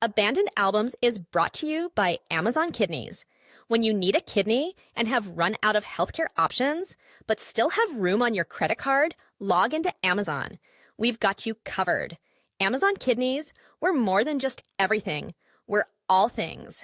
Abandoned Albums is brought to you by Amazon Kidneys. When you need a kidney and have run out of healthcare options, but still have room on your credit card, log into Amazon. We've got you covered. Amazon Kidneys, we're more than just everything. We're all things.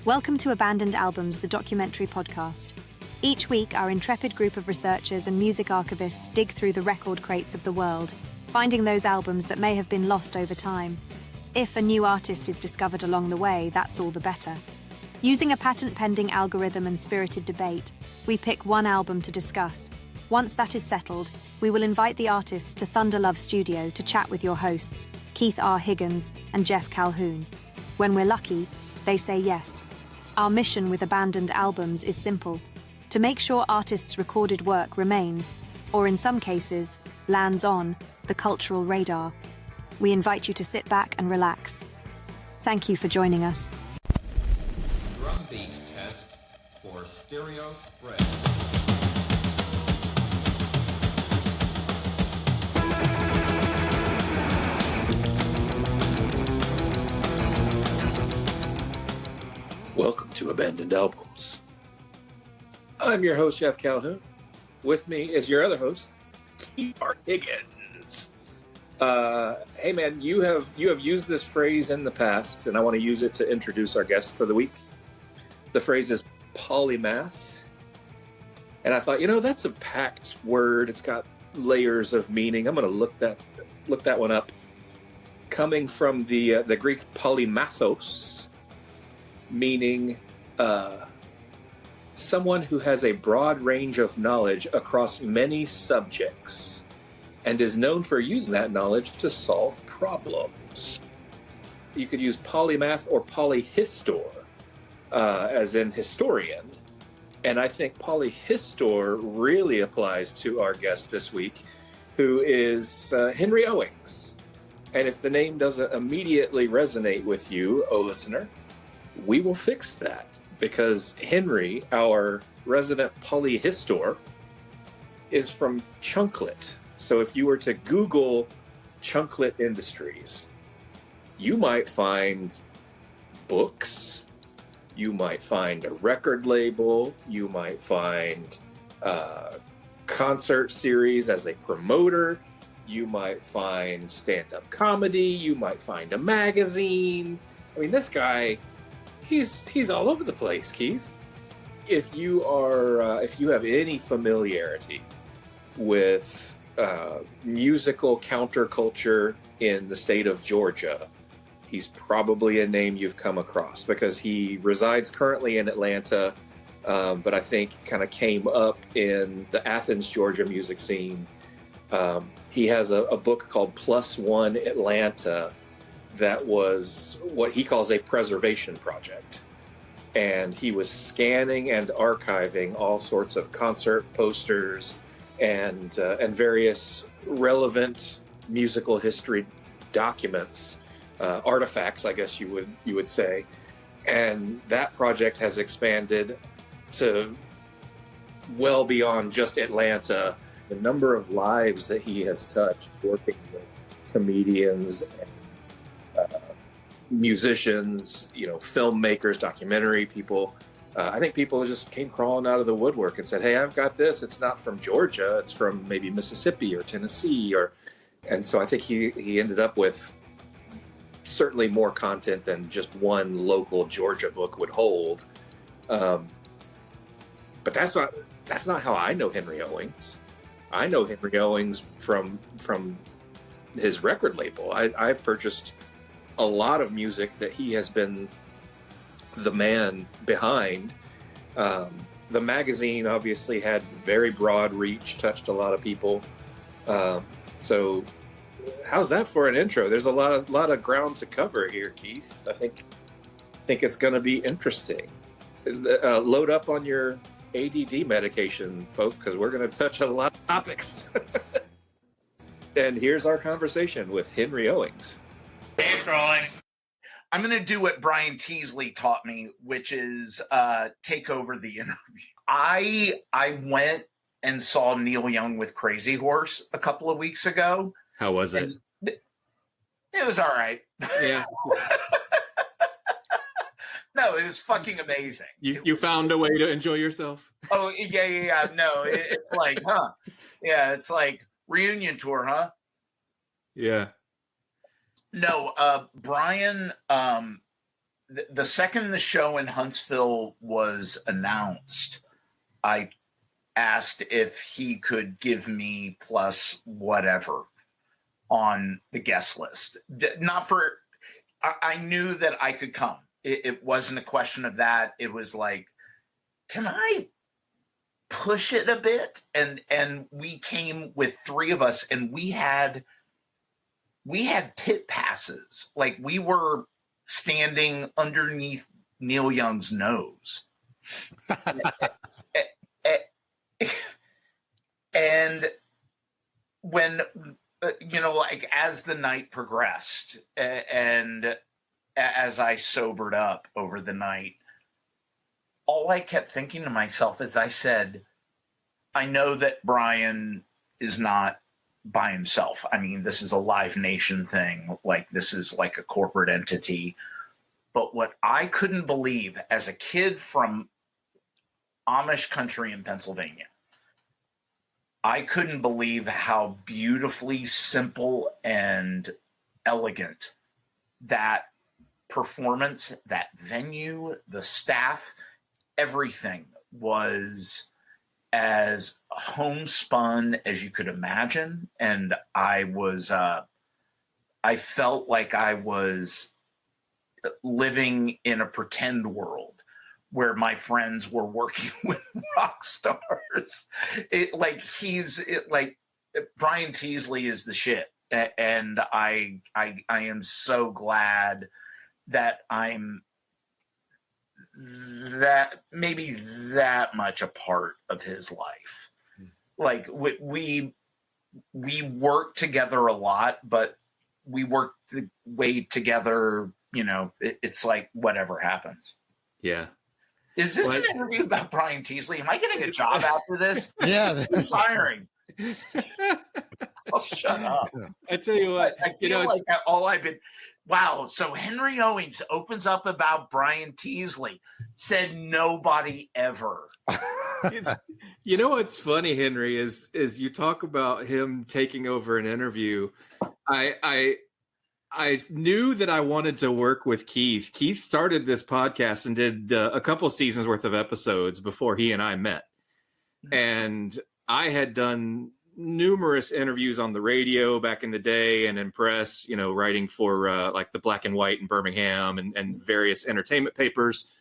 Welcome to Abandoned Albums, the documentary podcast. Each week, our intrepid group of researchers and music archivists dig through the record crates of the world, finding those albums that may have been lost over time. If a new artist is discovered along the way, that's all the better. Using a patent-pending algorithm and spirited debate, we pick one album to discuss. Once that is settled, we will invite the artists to Thunder Love Studio to chat with your hosts, Keith R. Higgins and Geoff Calhoun. When we're lucky, they say yes. Our mission with Abandoned Albums is simple: to make sure artists' recorded work remains, or in some cases, lands on, the cultural radar. We invite you to sit back and relax. Thank you for joining us. Drum beat test for stereo spread. Welcome to Abandoned Albums. I'm your host, Geoff Calhoun. With me is your other host, Keith R. Higgins. Hey man, you have used this phrase in the past, and I want to use it to introduce our guest for the week. The phrase is polymath. And I thought, that's a packed word. It's got layers of meaning. I'm going to look that one up. Coming from the Greek polymathos, meaning someone who has a broad range of knowledge across many subjects and is known for using that knowledge to solve problems. You could use polymath or polyhistor, as in historian. And I think polyhistor really applies to our guest this week, who is Henry Owings. And if the name doesn't immediately resonate with you, listener, we will fix that, because Henry, our resident polyhistor, is from Chunklet. So if you were to Google Chunklet Industries, you might find books, you might find a record label, you might find a concert series as a promoter, you might find stand-up comedy, you might find a magazine. I mean, this guy, he's all over the place, Keith. If you have any familiarity with musical counterculture in the state of Georgia, he's probably a name you've come across, because he resides currently in Atlanta, but I think kind of came up in the Athens, Georgia music scene. He has a book called Plus One Atlanta that was what he calls a preservation project. And he was scanning and archiving all sorts of concert posters and various relevant musical history documents, artifacts, I guess you would say. And that project has expanded to well beyond just Atlanta. The number of lives that he has touched working with comedians and musicians, filmmakers, documentary people. I think people just came crawling out of the woodwork and said, "Hey, I've got this. It's not from Georgia. It's from maybe Mississippi or Tennessee." And so I think he ended up with certainly more content than just one local Georgia book would hold. But that's not how I know Henry Owings. I know Henry Owings from his record label. I've purchased a lot of music that he has been the man behind. The magazine obviously had very broad reach, touched a lot of people. So how's that for an intro? There's a lot of ground to cover here, Keith. I think it's going to be interesting. Load up on your ADD medication, folks, because we're going to touch on a lot of topics. And here's our conversation with Henry Owings. Hey, Troy. I'm going to do what Brian Teasley taught me, which is take over the interview. I went and saw Neil Young with Crazy Horse a couple of weeks ago. How was it? It was all right. Yeah. No, it was fucking amazing. You found a way to enjoy yourself? Oh, yeah. No, it's like, huh? Yeah, it's like reunion tour, huh? Yeah. No, Brian, the second the show in Huntsville was announced, I asked if he could give me plus whatever on the guest list. I knew that I could come. It wasn't a question of that. It was like, can I push it a bit? And we came with three of us, and we had pit passes. Like, we were standing underneath Neil Young's nose. And when, like, as the night progressed and as I sobered up over the night, all I kept thinking to myself is, I said, I know that Brian is not by himself. I mean, this is a Live Nation thing. Like, this is like a corporate entity. But what I couldn't believe as a kid from Amish country in Pennsylvania, I couldn't believe how beautifully simple and elegant that performance, that venue, the staff, everything was as homespun as you could imagine. And I felt like I was living in a pretend world where my friends were working with rock stars. Brian Teasley is the shit. And I am so glad that I'm maybe that much a part of his life. Like, we work together a lot, but we work the way together, it's like whatever happens. Yeah. Is this an interview about Brian Teasley? Am I getting a job after this? Yeah. Who's hiring? Oh, shut up. I tell you what, I feel like all I've been. Wow. So Henry Owings opens up about Brian Teasley. Said nobody ever. What's funny, Henry, is you talk about him taking over an interview. I knew that I wanted to work with Keith. Keith started this podcast and did a couple seasons worth of episodes before he and I met. And I had done numerous interviews on the radio back in the day and in press, writing for like the Black and White in Birmingham and various entertainment papers.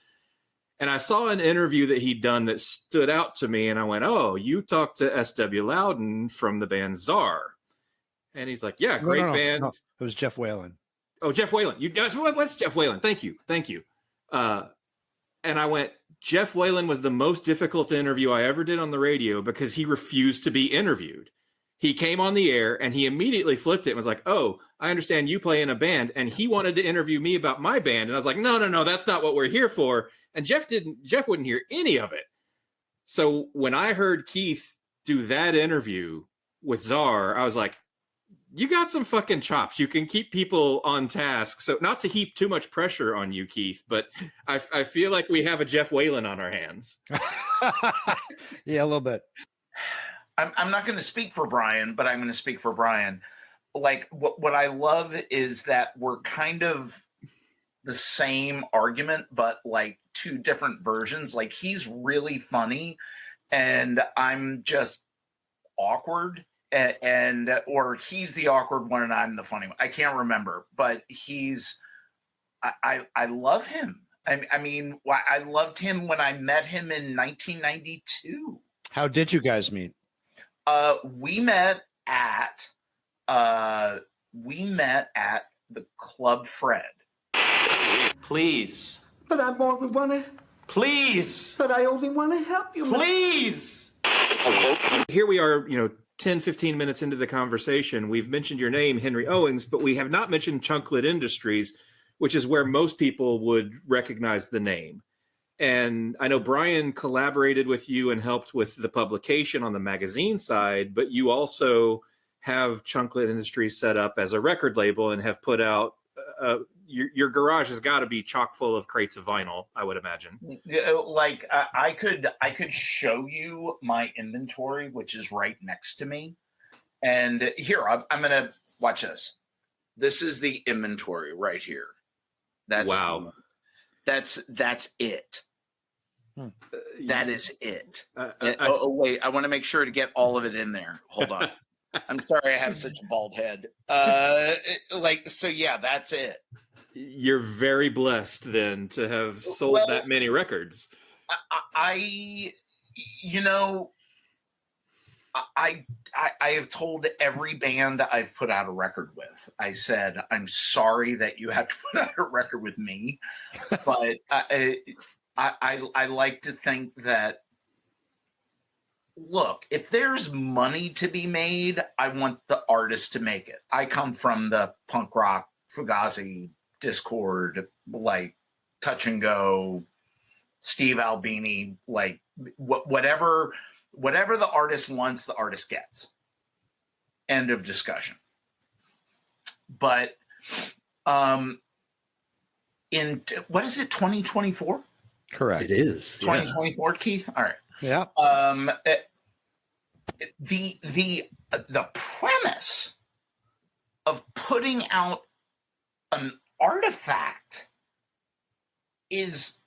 And I saw an interview that he'd done that stood out to me. And I went, "Oh, you talked to S.W. Loudon from the band Czar." And he's like, "Yeah, great band." No, it was Jeff Whalen. Oh, Jeff Whalen. What's Jeff Whalen? Thank you. And I went, Jeff Whalen was the most difficult interview I ever did on the radio because he refused to be interviewed. He came on the air and he immediately flipped it and was like, "Oh, I understand you play in a band." And he wanted to interview me about my band. And I was like, no, that's not what we're here for. And Jeff wouldn't hear any of it. So when I heard Keith do that interview with Czar, I was like, you got some fucking chops. You can keep people on task. So not to heap too much pressure on you, Keith, but I feel like we have a Jeff Whalen on our hands. Yeah, a little bit. I'm not going to speak for Brian, but I'm going to speak for Brian. Like what I love is that we're kind of the same argument, but like two different versions. Like he's really funny and I'm just awkward. Or he's the awkward one and I'm the funny one. I can't remember, but I love him. I mean, I loved him when I met him in 1992. How did you guys meet? We met at the Club Fred. Please. But I only want to. Please. But I only want to help you. Please. Here we are, 10, 15 minutes into the conversation. We've mentioned your name, Henry Owings, but we have not mentioned Chunklet Industries, which is where most people would recognize the name. And I know Brian collaborated with you and helped with the publication on the magazine side, but you also have Chunklet Industries set up as a record label and have put out your garage has got to be chock full of crates of vinyl, I would imagine. Like I could show you my inventory, which is right next to me. And here, I'm going to watch this. This is the inventory right here. That's wow. That's it. That is it. Wait, I want to make sure to get all of it in there. Hold on. I'm sorry I have such a bald head. So yeah, that's it. You're very blessed then to have sold that many records. I have told every band I've put out a record with, I said, I'm sorry that you have to put out a record with me, but I like to think that, look, if there's money to be made, I want the artist to make it. I come from the punk rock, Fugazi, Discord, like Touch and Go, Steve Albini, like whatever the artist wants, the artist gets. End of discussion. But in what is it, 2024? Correct. It is 2024, yeah. Keith. All right. Yeah. The premise of putting out an artifact is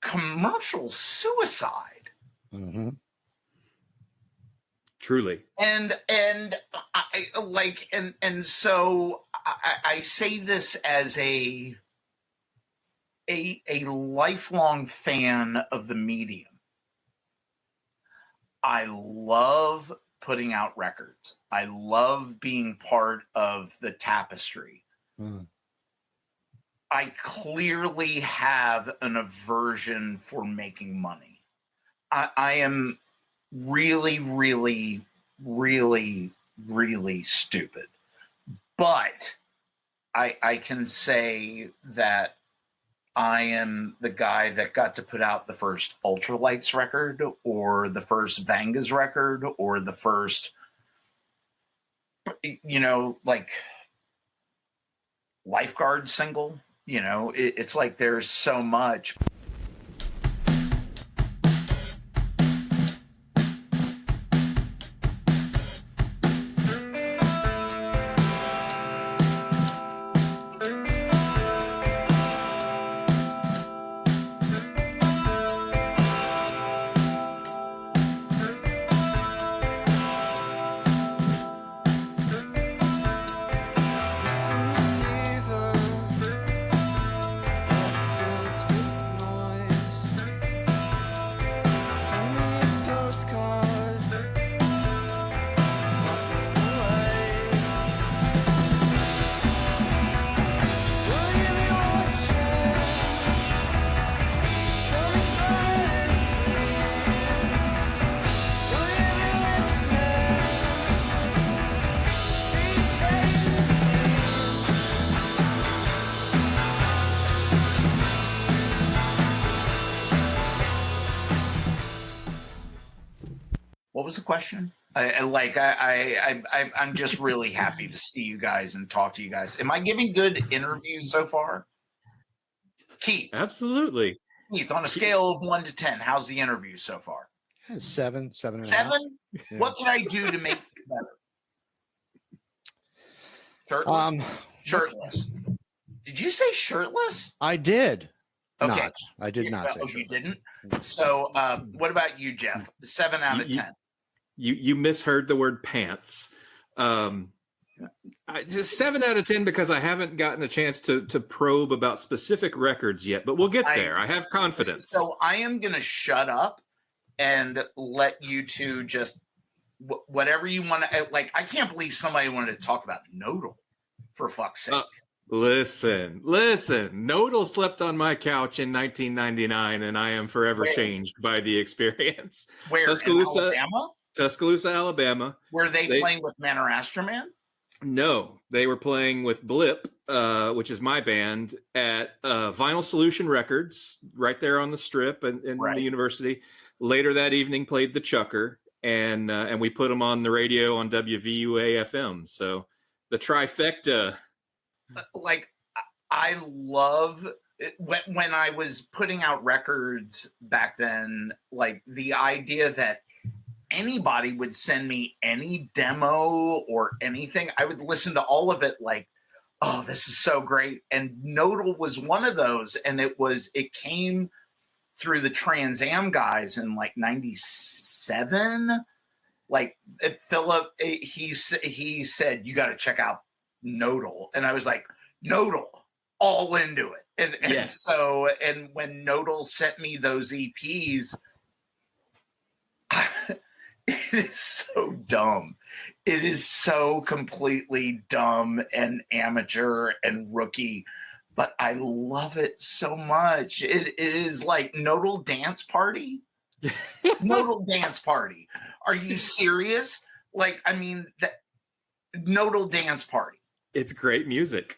commercial suicide. Mm-hmm. Truly. And so I say this as a lifelong fan of the medium. I love putting out records. I love being part of the tapestry. Mm. I clearly have an aversion for making money. I am really, really, really, really stupid. But I can say that I am the guy that got to put out the first Ultralights record or the first Vangas record or the first, like Lifeguard single. It's like there's so much. What was the question? I'm just really happy to see you guys and talk to you guys. Am I giving good interviews so far? Keith. Absolutely. Keith, on a scale of 1 to 10, how's the interview so far? 7, 7 and a half. 7? Yeah. What can I do to make it better? Shirtless? Shirtless. Did you say shirtless? I did. Okay. Not. I did not say you shirtless. didn't? So what about you, Geoff? 7 out of 10. You misheard the word pants. Just 7 out of 10 because I haven't gotten a chance to probe about specific records yet, but we'll get there. I have confidence. So I am going to shut up and let you two just whatever you want to. Like, I can't believe somebody wanted to talk about Nodal, for fuck's sake. Listen. Nodal slept on my couch in 1999, and I am forever changed by the experience. Where, Tuscaloosa, Alabama? Tuscaloosa, Alabama. Were they playing with Man or Astroman? No, they were playing with Blip, which is my band, at Vinyl Solution Records, right there on the Strip in the university. Later that evening, played the Chucker, and we put them on the radio on WVUA FM. So the trifecta. Like, I love when I was putting out records back then. Like, the idea that anybody would send me any demo or anything, I would listen to all of it like, oh, this is so great. And Nodal was one of those, and it came through the Trans Am guys in like 97. Like, Philip, he said, you got to check out Nodal, and I was like, Nodal, all into it. And so when Nodal sent me those EPs, it is so dumb. It is so completely dumb and amateur and rookie, but I love it so much. It is like Nodal Dance Party. Nodal Dance Party. Are you serious? Like, I mean, Nodal Dance Party. It's great music.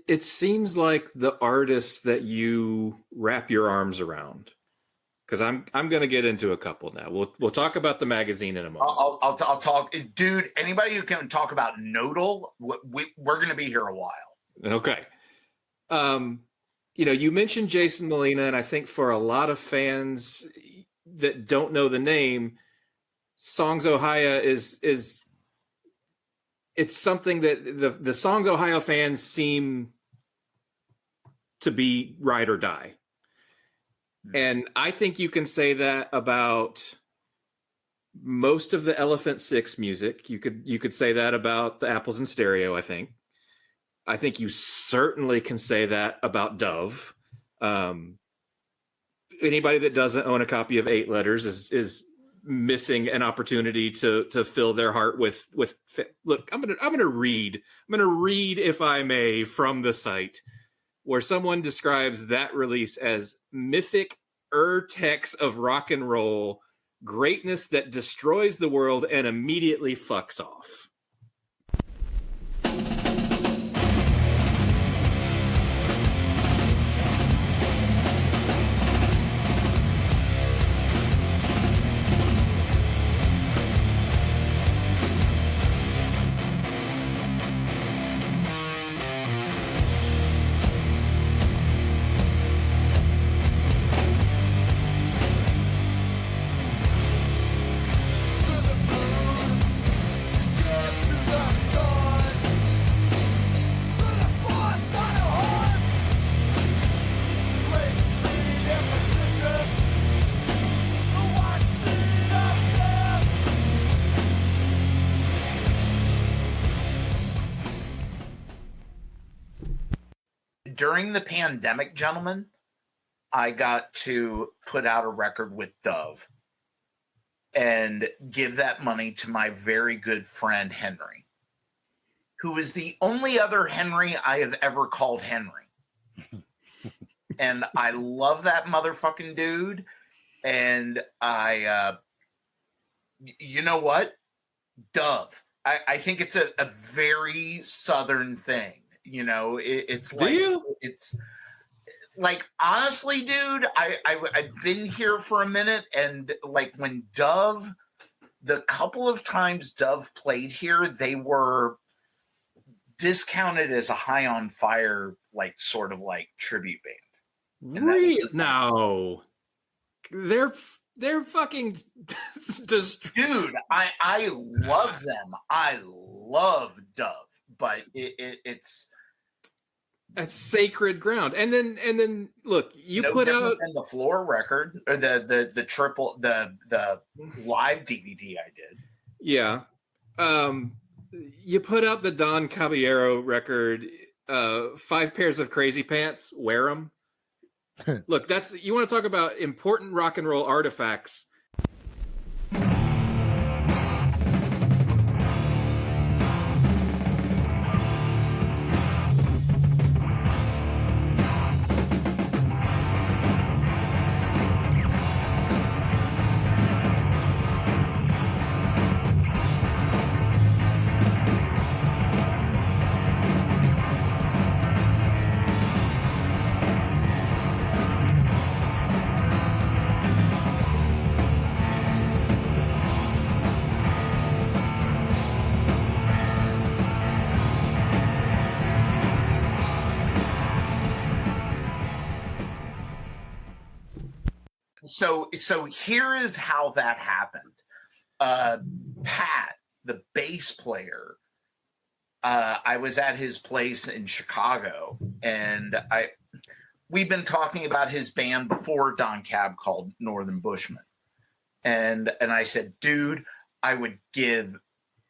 It seems like the artists that you wrap your arms around, because I'm going to get into a couple now. We'll talk about the magazine in a moment. I'll talk, dude. Anybody who can talk about Nodal, we're going to be here a while. Okay. You mentioned Jason Molina, and I think for a lot of fans that don't know the name, Songs Ohio is it's something that the Songs Ohio fans seem to be ride or die. And I think you can say that about most of the Elephant Six music. You could say that about the Apples in Stereo, I think you certainly can say that about Dove. Anybody that doesn't own a copy of 8 Letters is missing an opportunity to fill their heart with. Look, I'm gonna read, if I may, from the site where someone describes that release as mythic urtex of rock and roll, greatness that destroys the world and immediately fucks off. during the pandemic, gentlemen, I got to put out a record with Dove and give that money to my very good friend Henry, who is the only other Henry I have ever called Henry. And I love that motherfucking dude. And you know what? Dove. I think it's a very Southern thing. You know, it's like, it's like, honestly, dude, I've been here for a minute, and like when Dove, the couple of times Dove played here, they were discounted as a High on Fire, like sort of like tribute band. Really? No, they're fucking just, dude. I love them. I love Dove, but it's sacred ground. And then look, you put out the Floor record, or the triple, the live DVD I did. Yeah. You put out the Don Caballero record, 5 Pairs of Crazy Pants, Wear 'em. Look, you want to talk about important rock and roll artifacts. So here is how that happened. Pat, the bass player, I was at his place in Chicago, and we've been talking about his band before Don Cab, called Northern Bushmen. And I said, dude, I would give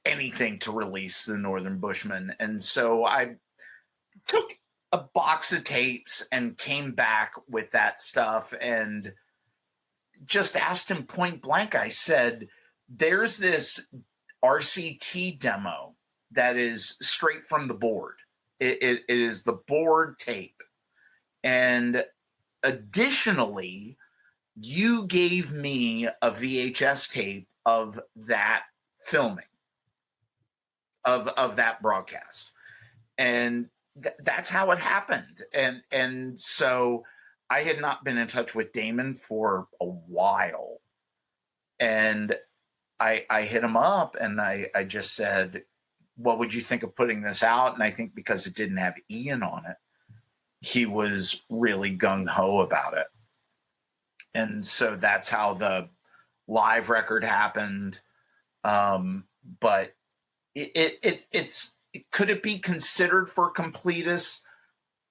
anything to release the Northern Bushmen. And so I took a box of tapes and came back with that stuff and just asked him point blank. I said, there's this RCT demo that is straight from the board. It is the board tape. And additionally, you gave me a VHS tape of that filming, of that broadcast. And that's how it happened. And so I had not been in touch with Damon for a while. And I hit him up and I just said, what would you think of putting this out? And I think because it didn't have Ian on it, he was really gung-ho about it. And so that's how the live record happened. But could it be considered for completists?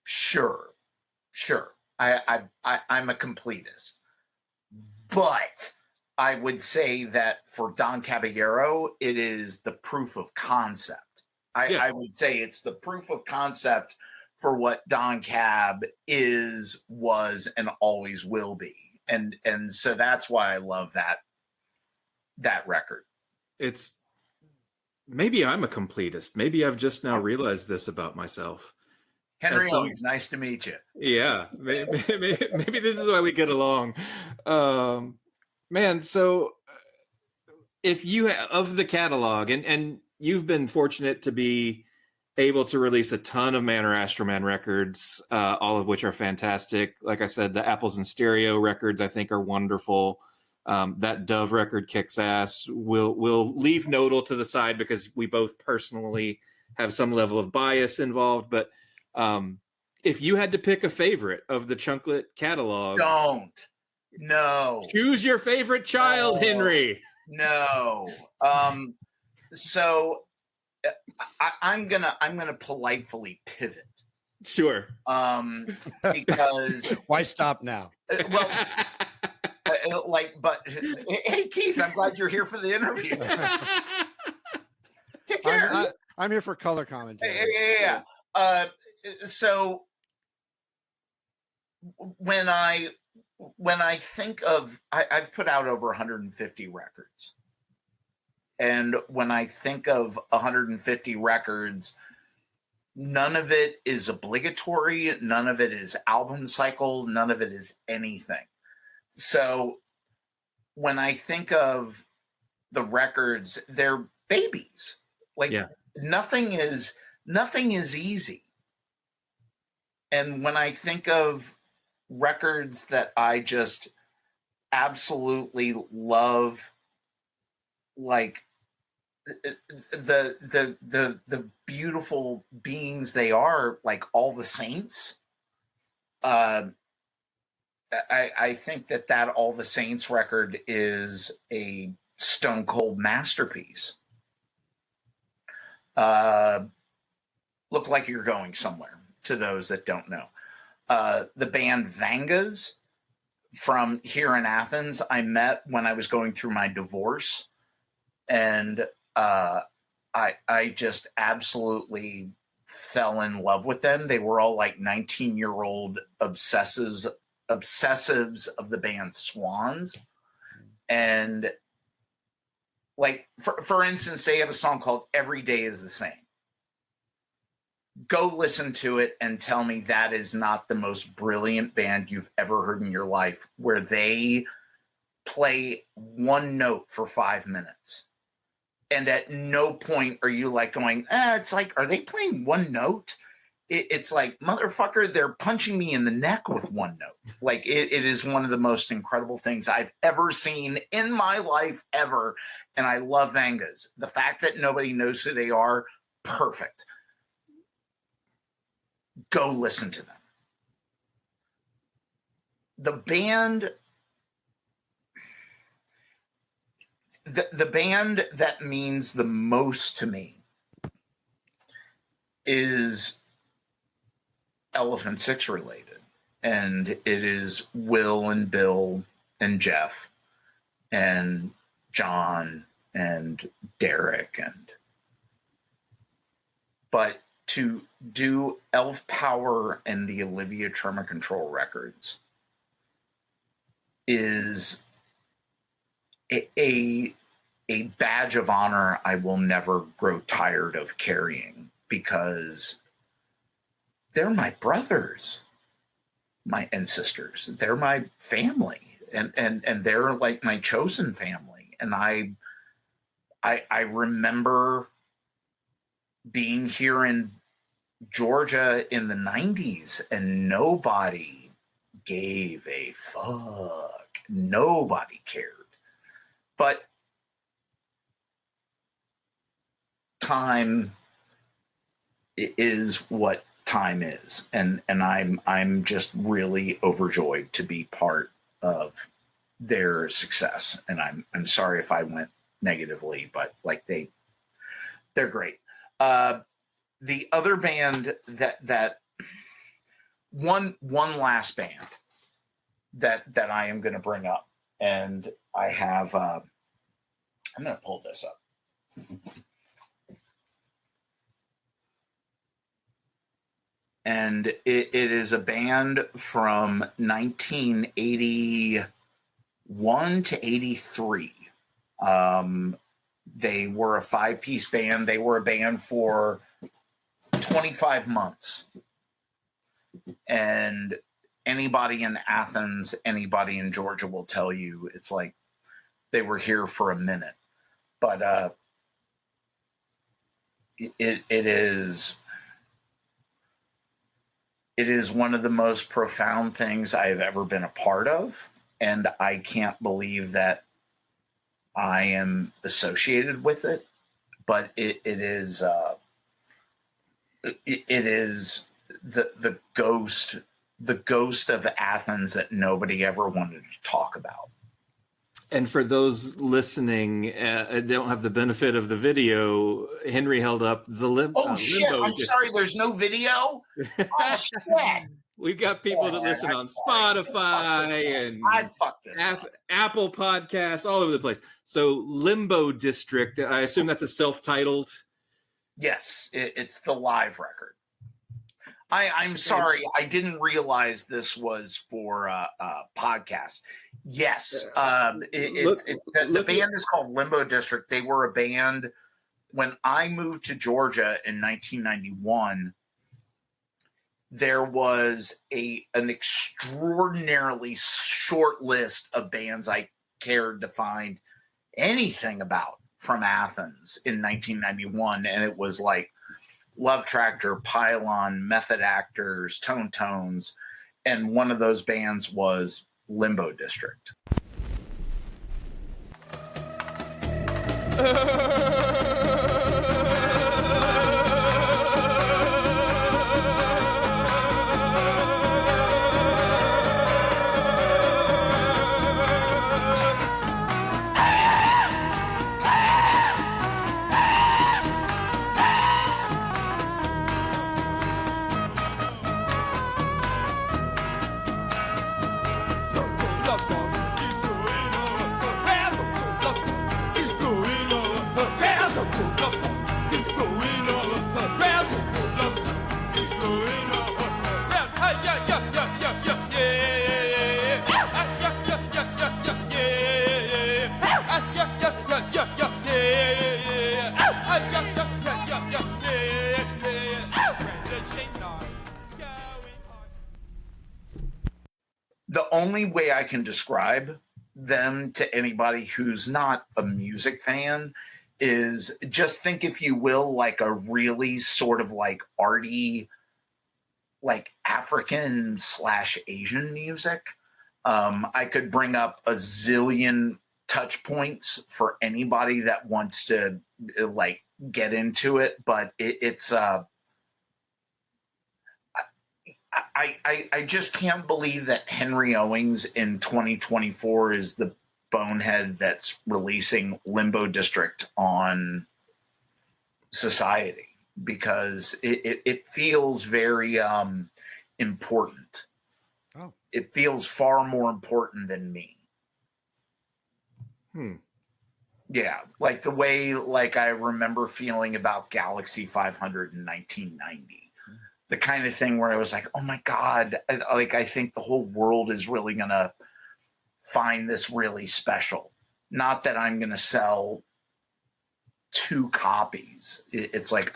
Sure. I'm a completist, but I would say that for Don Caballero, it is the proof of concept. I would say it's the proof of concept for what Don Cab is, was, and always will be. And so that's why I love that record. It's, maybe I'm a completist. Maybe I've just now realized this about myself. Henry Owings, nice to meet you. Yeah, maybe this is why we get along. Man, so if you of the catalog, and you've been fortunate to be able to release a ton of Man or Astroman records, all of which are fantastic. Like I said, the Apples and Stereo records I think are wonderful. That Dove record kicks ass. We'll leave Nodal to the side because we both personally have some level of bias involved, but if you had to pick a favorite of the Chunklet catalog, no. Choose your favorite child, Henry. No. So I'm gonna politely pivot. Sure. Because why stop now? Well, but hey, Keith, I'm glad you're here for the interview. Take care. I'm here for color commentary. Yeah. So when I think of, I've put out over 150 records. And when I think of 150 records, none of it is obligatory. None of it is album cycle. None of it is anything. So when I think of the records, they're babies. Like nothing is easy. And when I think of records that I just absolutely love, like the beautiful beings they are, like All the Saints, I think that All the Saints record is a stone cold masterpiece. Look Like You're Going Somewhere, to those that don't know. The band Vangas from here in Athens, I met when I was going through my divorce. And I just absolutely fell in love with them. They were all like 19-year-old obsessives of the band Swans. And like, for instance, they have a song called Every Day is the Same. Go listen to it and tell me that is not the most brilliant band you've ever heard in your life, where they play one note for 5 minutes. And at no point are you like going, it's like, are they playing one note? It's like, motherfucker, they're punching me in the neck with one note. Like, it is one of the most incredible things I've ever seen in my life ever. And I love Vangas. The fact that nobody knows who they are, perfect. Go listen to them. The band... The band that means the most to me is Elephant Six related. And it is Will and Bill and Jeff and John and Derek. But to do Elf Power and the Olivia Tremor Control records is a badge of honor I will never grow tired of carrying, because they're my brothers, and sisters. They're my family, and they're like my chosen family. And I remember being here in Georgia in the 90s, and nobody gave a fuck. Nobody cared. But time is what time is, and I'm just really overjoyed to be part of their success. And I'm sorry if I went negatively, but like they're great. The other band that one last band that I am going to bring up, and I have I'm going to pull this up. And it is a band from 1981 to 83. They were a 5-piece band. They were a band for 25 months. And anybody in Athens, anybody in Georgia will tell you it's like they were here for a minute. But it is one of the most profound things I have ever been a part of. And I can't believe that I am associated with it. But it is the ghost of Athens that nobody ever wanted to talk about. And for those listening, don't have the benefit of the video, Henry held up the limbo. Shit! I'm sorry, there's no video. Oh shit! We've got people that listen on Spotify and I fucked this Apple Podcasts, all over the place. So Limbo District, I assume that's a self-titled. Yes, it's the live record. I'm sorry. I didn't realize this was for a podcast. Yes. The band is called Limbo District. They were a band when I moved to Georgia in 1991. There was an extraordinarily short list of bands I cared to find anything about from Athens in 1991. And it was like Love Tractor, Pylon, Method Actors, Tone Tones, and one of those bands was Limbo District. The only way I can describe them to anybody who's not a music fan is just think, if you will, like a really sort of like arty, like African / Asian music. I could bring up a zillion touch points for anybody that wants to like get into it, but it's I just can't believe that Henry Owings in 2024 is the bonehead that's releasing Limbo District on Society, because it feels very important. Oh. It feels far more important than me. Yeah, like the way like I remember feeling about Galaxy 500 in 1990. The kind of thing where I was like, oh my God, I think the whole world is really going to find this really special. Not that I'm going to sell 2 copies. It's like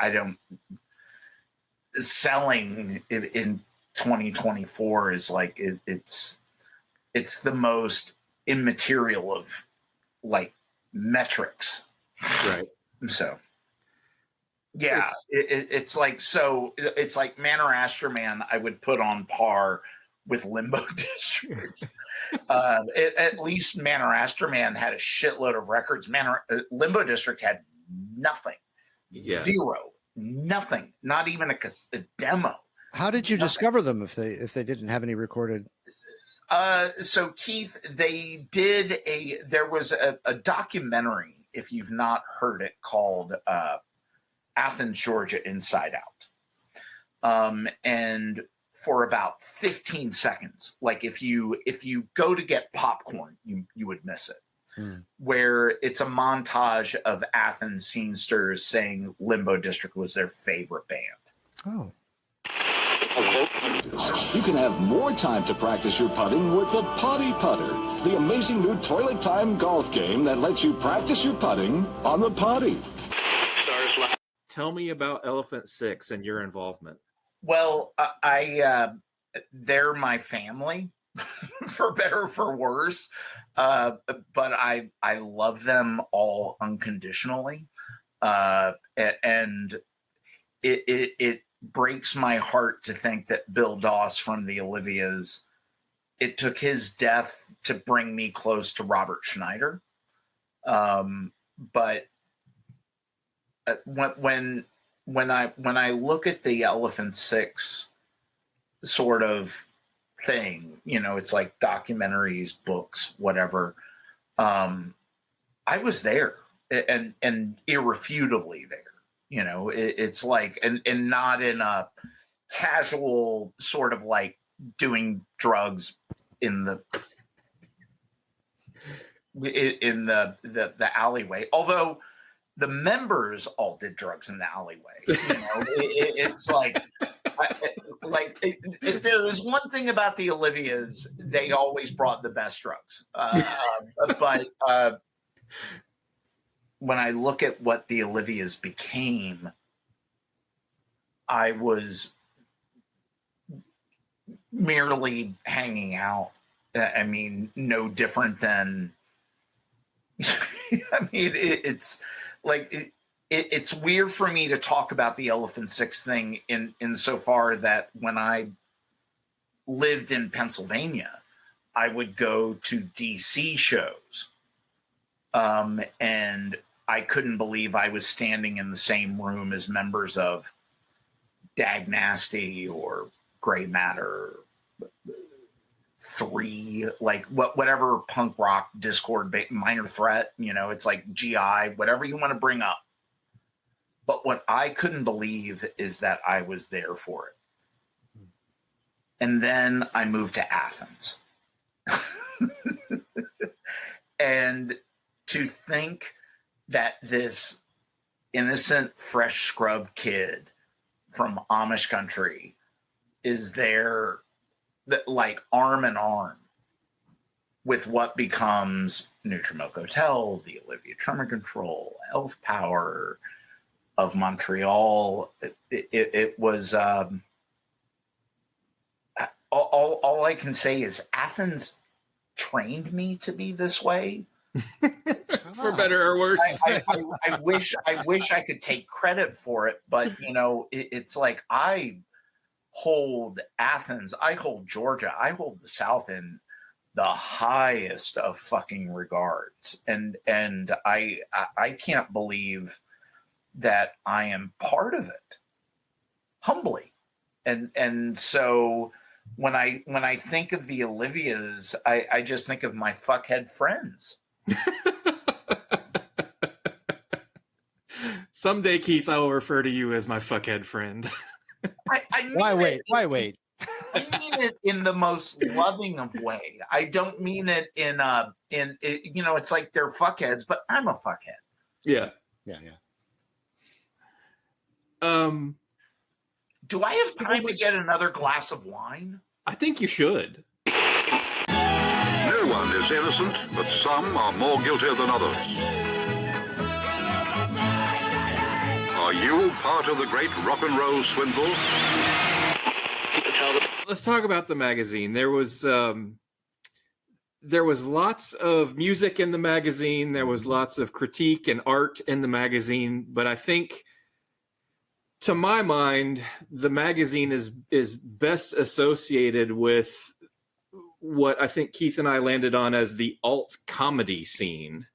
selling it in 2024 is like, it's the most immaterial of like metrics. Right. So. Yeah, it's like, so it's like Man or Astroman I would put on par with Limbo District. At least Man or Astroman had a shitload of records. Limbo District had nothing. Yeah. Zero. Nothing. Not even a demo. How did you discover them if they didn't have any recorded? So Keith, there was a documentary, if you've not heard it, called Athens, Georgia, Inside Out. And for about 15 seconds, like if you go to get popcorn, you would miss it. Where it's a montage of Athens scenesters saying Limbo District was their favorite band. Oh. You can have more time to practice your putting with the Potty Putter, the amazing new toilet time golf game that lets you practice your putting on the potty. Tell me about Elephant 6 and your involvement. Well, they're my family, for better or for worse. But I love them all unconditionally. And it breaks my heart to think that Bill Doss from the Olivias, it took his death to bring me close to Robert Schneider. But when I look at the Elephant 6 sort of thing, it's like documentaries, books, whatever. I was there and irrefutably there. It's like, and not in a casual sort of like doing drugs in the alleyway. Although the members all did drugs in the alleyway. It's like, like if there is one thing about the Olivias, they always brought the best drugs. But when I look at what the Olivias became, I was merely hanging out. I mean, no different than. I mean, it's like it's weird for me to talk about the Elephant Six thing insofar that when I lived in Pennsylvania, I would go to DC shows, and I couldn't believe I was standing in the same room as members of Dag Nasty or Grey Matter, 3, like whatever punk rock Discord, Minor Threat, you know, it's like GI, whatever you want to bring up. But what I couldn't believe is that I was there for it. And then I moved to Athens. And to think that this innocent, fresh scrub kid from Amish country is there, like arm in arm with what becomes Nutrimilk Hotel, the Olivia Tremor Control, Elf Power of Montreal. It was all I can say is Athens trained me to be this way. For better or worse. I wish I could take credit for it, but you know, it's like I hold Athens, I hold Georgia, I hold the South in the highest of fucking regards, and I can't believe that I am part of it, humbly, and so when I think of the Olivias, I just think of my fuckhead friends. Someday, Keith, I will refer to you as my fuckhead friend. Why wait? I mean it in the most loving of way. I don't mean it in you know, it's like they're fuckheads, but I'm a fuckhead. Yeah. Do I have time to get another glass of wine? I think you should. No one is innocent, but some are more guilty than others. Are you part of the great rock and roll swindle? Let's talk about the magazine. There was lots of music in the magazine. There was lots of critique and art in the magazine. But I think, to my mind, the magazine is best associated with what I think Keith and I landed on as the alt comedy scene.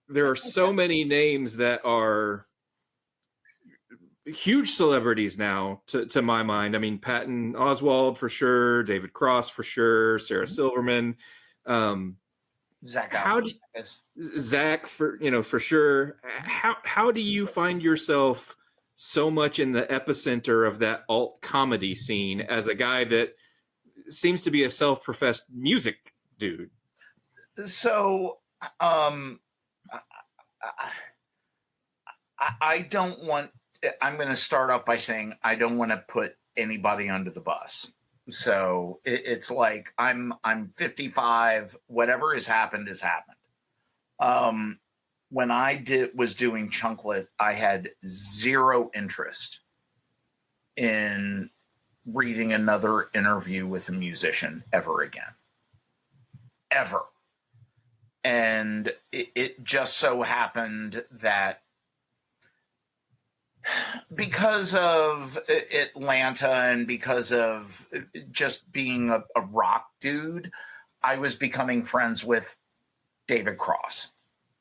There are so many names that are huge celebrities now, to my mind. I mean, Patton Oswalt for sure, David Cross for sure, Sarah Silverman, Zach for sure. How do you find yourself so much in the epicenter of that alt comedy scene as a guy that seems to be a self-professed music dude? So I don't want. I'm going to start off by saying I don't want to put anybody under the bus. So it's like I'm 55. Whatever has happened has happened. When I was doing Chunklet, I had zero interest in reading another interview with a musician ever again. Ever. And it just so happened that because of Atlanta and because of just being a rock dude, I was becoming friends with David Cross.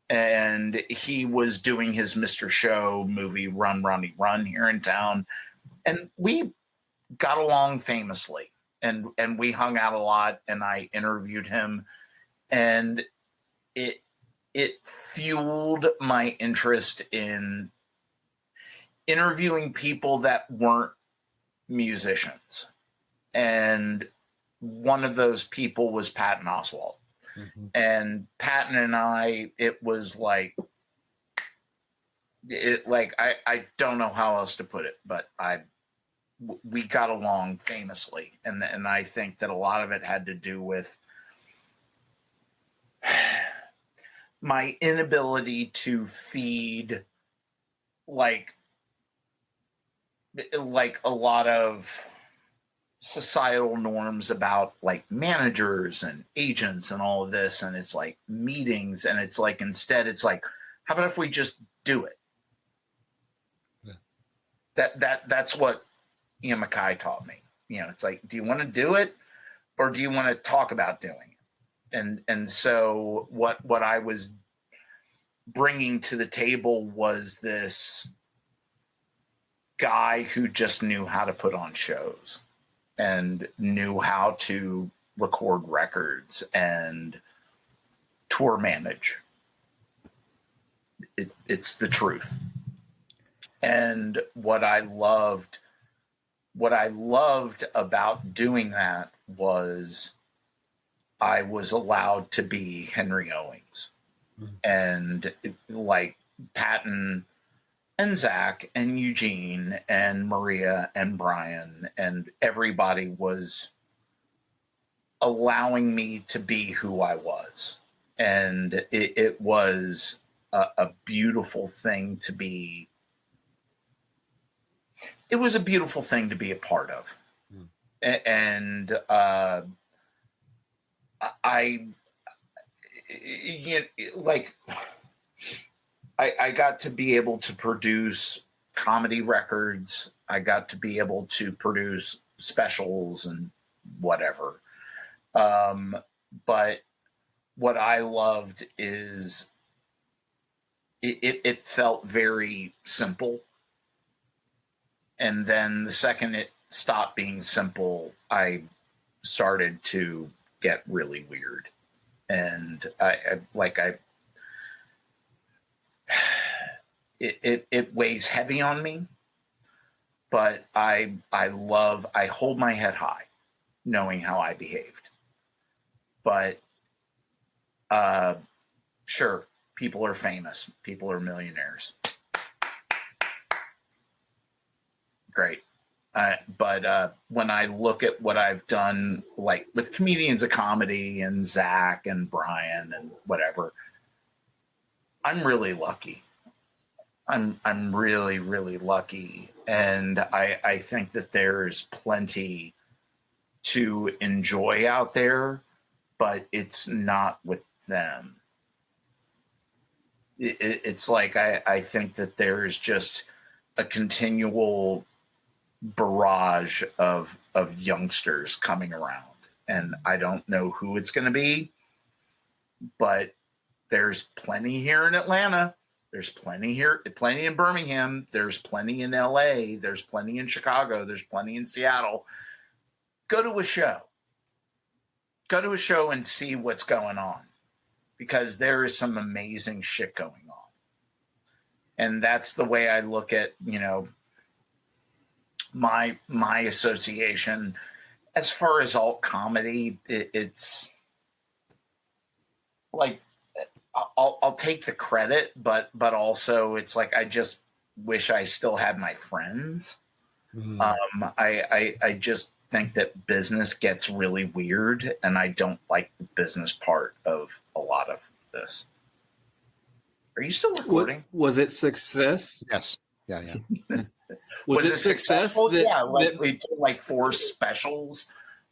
And he was doing his Mr. Show movie, Run, Ronnie, Run, here in town. And we got along famously. And we hung out a lot, and I interviewed him. And it fueled my interest in interviewing people that weren't musicians. And one of those people was Patton Oswalt. Mm-hmm. And Patton and I, it was like, I don't know how else to put it, but we got along famously, and I think that a lot of it had to do with my inability to feed like a lot of societal norms about like managers and agents and all of this, and it's like meetings, and it's like instead it's like, how about if we just do it? Yeah. That's what Ian MacKay taught me. It's like, do you want to do it, or do you want to talk about doing it? And so what I was bringing to the table was this guy who just knew how to put on shows and knew how to record records and tour manage. It's the truth. And what I loved about doing that was I was allowed to be Henry Owings. And like Patton and Zach and Eugene and Maria and Brian and everybody was allowing me to be who I was. And it was a beautiful thing to be. It was a beautiful thing to be a part of. And I got to be able to produce comedy records. I got to be able to produce specials and whatever. But what I loved is it felt very simple. And then the second it stopped being simple, I started to get really weird. And it weighs heavy on me, but I hold my head high knowing how I behaved. But sure, people are famous, people are millionaires. Great. But when I look at what I've done, like with Comedians of Comedy and Zach and Brian and whatever, I'm really lucky. I'm really, really lucky. And I think that there's plenty to enjoy out there, but it's not with them. It's like I think that there's just a continual barrage of youngsters coming around, and I don't know who it's going to be, but there's plenty here in Atlanta, there's plenty in Birmingham, there's plenty in LA, there's plenty in Chicago, there's plenty in Seattle. Go to a show and see what's going on, because there is some amazing shit going on. And that's the way I look at, my association. As far as alt comedy, it's like I'll take the credit, but also it's like I just wish I still had my friends. I just think that business gets really weird, and I don't like the business part of a lot of this. Are you still recording? Was it success? Yes. Yeah. Was it success? We did like 4 specials.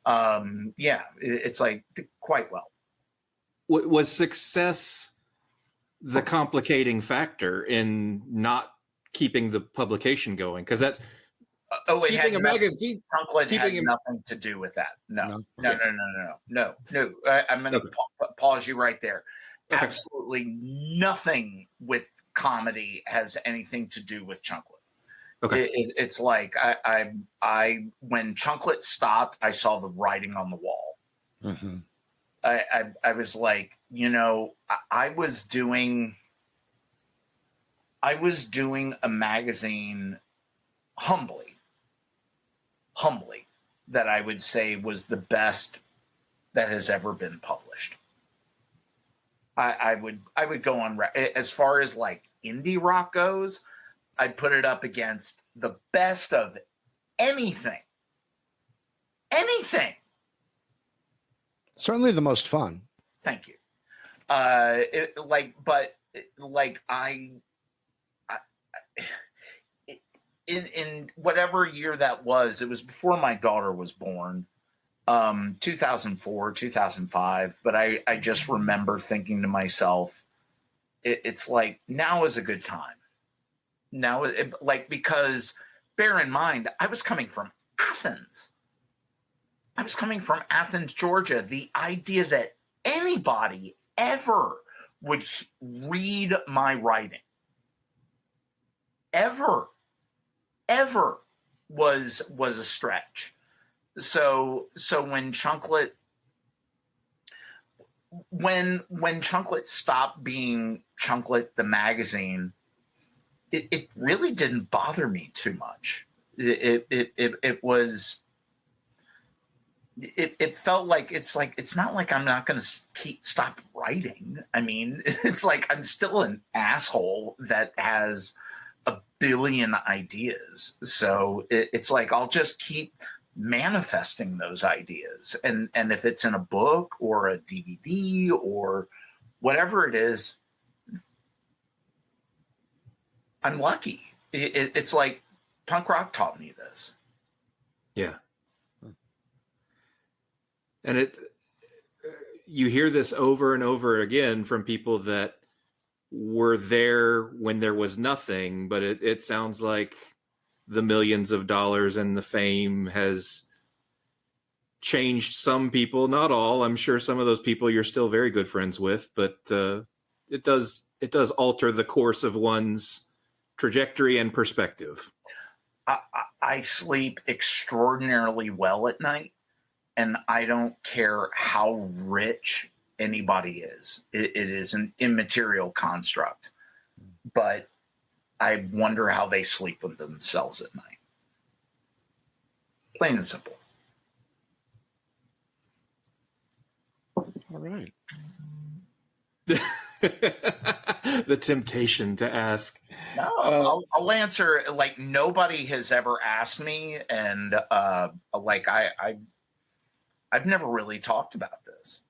It's like quite well. Was success the complicating factor in not keeping the publication going? Because that's it had a magazine. Chunklet had nothing to do with that. No. I'm going to pause you right there. Okay. Absolutely nothing with comedy has anything to do with Chunklet. Okay. It's like I when Chunklet stopped, I saw the writing on the wall. Mm-hmm. I was like, I was doing a magazine humbly, that I would say was the best that has ever been published. I would go on, as far as like indie rock goes, I'd put it up against the best of anything. Anything. Certainly the most fun. Thank you. In whatever year that was, it was before my daughter was born, 2004, 2005. But I just remember thinking to myself, it's like, now is a good time. Now, because bear in mind, I was coming from Athens. I was coming from Athens, Georgia. The idea that anybody ever would read my writing, ever was a stretch. So when Chunklet stopped being Chunklet the magazine, it really didn't bother me too much. It felt like it's not like I'm not going to stop writing. I mean, it's like I'm still an asshole that has a billion ideas. So it's like I'll just keep manifesting those ideas, and if it's in a book or a DVD or whatever it is, I'm lucky. It's like punk rock taught me this. Yeah. And you hear this over and over again from people that were there when there was nothing, but it sounds like the millions of dollars and the fame has changed some people, not all. I'm sure some of those people you're still very good friends with, but it does alter the course of one's trajectory and perspective. I sleep extraordinarily well at night, and I don't care how rich anybody is. It is an immaterial construct, but I wonder how they sleep with themselves at night. Plain and simple. All right. The temptation to ask. No, I'll answer. Like, nobody has ever asked me, and I've never really talked about this.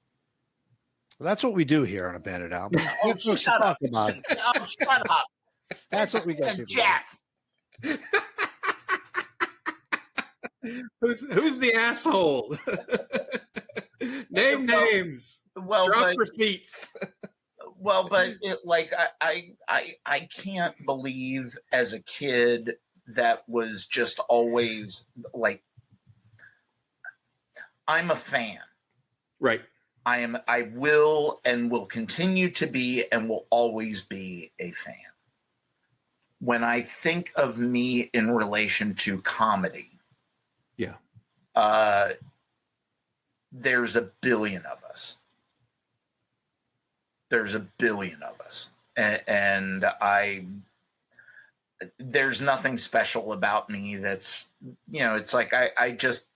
Well, that's what we do here on Abandoned Album. Oh, shut up. About it. Oh, shut up. That's what we get. Jeff. Who's the asshole? Name names. Well, drop receipts. Well, but I can't believe as a kid that was just always like, I'm a fan. Right. I will and will continue to be and will always be a fan. When I think of me in relation to comedy, yeah, there's a billion of us. There's a billion of us. And there's nothing special about me that's, it's like I just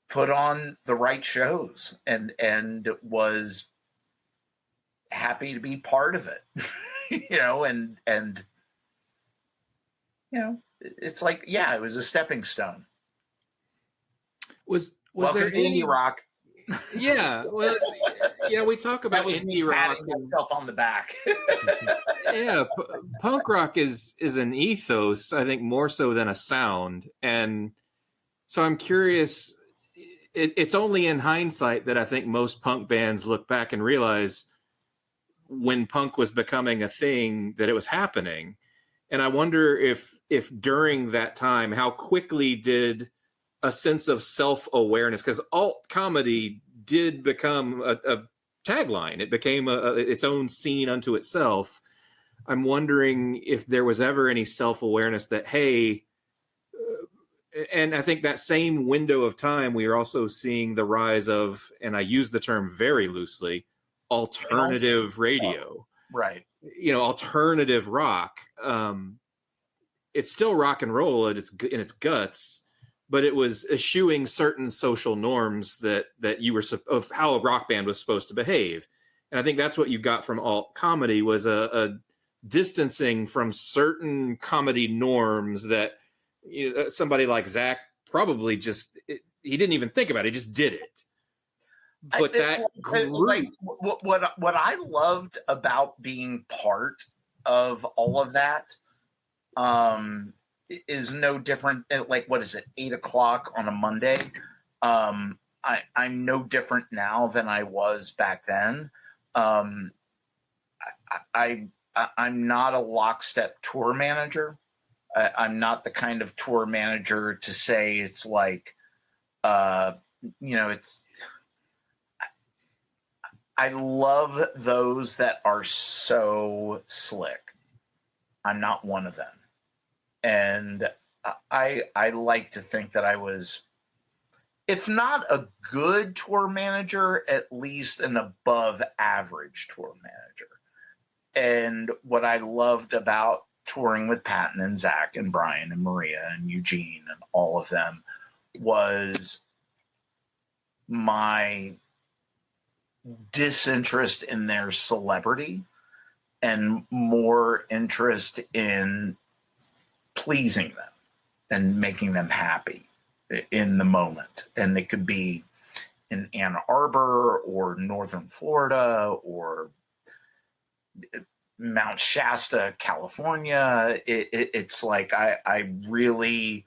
put on the right shows and was happy to be part of it, and it's like, yeah, it was a stepping stone. Was welcome there to indie rock? Yeah, well, we talk about indie rock and myself on the back. Yeah, punk rock is an ethos, I think, more so than a sound, and so I'm curious. It's only in hindsight that I think most punk bands look back and realize when punk was becoming a thing that it was happening. And I wonder if during that time, how quickly did a sense of self-awareness, because alt comedy did become a tagline. It became its own scene unto itself. I'm wondering if there was ever any self-awareness that, hey, and I think that same window of time, we are also seeing the rise of, and I use the term very loosely, alternative radio. Right. Alternative rock. It's still rock and roll in its guts, but it was eschewing certain social norms that you were of how a rock band was supposed to behave. And I think that's what you got from alt comedy was a distancing from certain comedy norms that somebody like Zach probably just he didn't even think about it; he just did it. But what I loved about being part of all of that is no different. Like, what is it? 8:00 on a Monday. I'm no different now than I was back then. I'm not a lockstep tour manager. I'm not the kind of tour manager to say it's like, it's. I love those that are so slick. I'm not one of them. And I like to think that I was, if not a good tour manager, at least an above average tour manager. And what I loved about touring with Patton and Zach and Brian and Maria and Eugene and all of them was my disinterest in their celebrity and more interest in pleasing them and making them happy in the moment. And it could be in Ann Arbor or Northern Florida or Mount Shasta, California. It's like I really